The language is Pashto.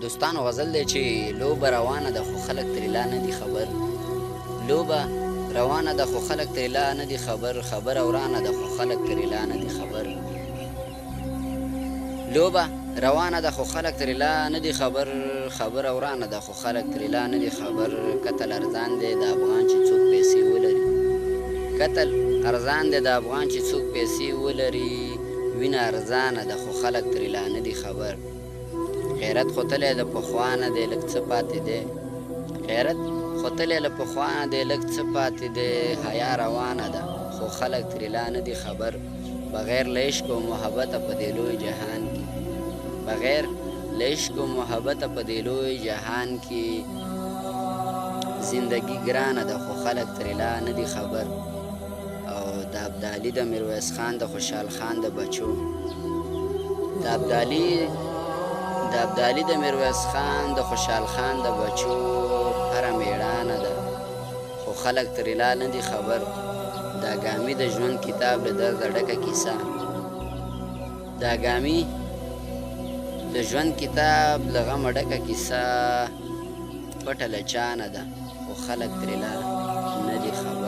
دوستانو غزل دی چې لوبه روانه ده خو خلک ترې لا نه دي خبر. لوبه روانه ده خو خلک ترې لا نه دي خبر. خبره ورانه ده خو خلک ترې لا نه دي خبر. لوبه روانه ده خو خلک ترې لا نه دي خبر. خبره ورانه ده خو خلک ترې لا نه دي خبر. قتل ارزان دی د افغان چې څوک پیسې ولري. قتل ارزان دی د افغان چې څوک پیسې ولري. وینه ارزانه ده خو خلک ترې لا نه دي خبر. غیرت خو تلی د پخوا نه دی لږ څه پاتې دی. غیرت خو تلی له پخوا نه دی لږ څه پاتې دی. حیا روانه ده خو خلک ترې لا نه دي خبر. بغیر له عشق و محبته په دې لوی جهان کې. بغیر له عشق و محبته په دې لوی جهان کې. زندگی ګرانه ده خو خلک ترې لا نه دي خبر. او د ابدالي د میرویس خان د خوشحال خان د بچو. د ابدالي د میرویس خان د خوشحال خان د بچو هره میړانه ده خو خلک ترې لا نه دي خبر. دا ګامي د ژوند کتاب له درده ډکه کیسه. دا ګامي د ژوند کتاب له غمه ډکه کیسه. پټه له چا نه ده خو خلک ترې لا نه دي خبر.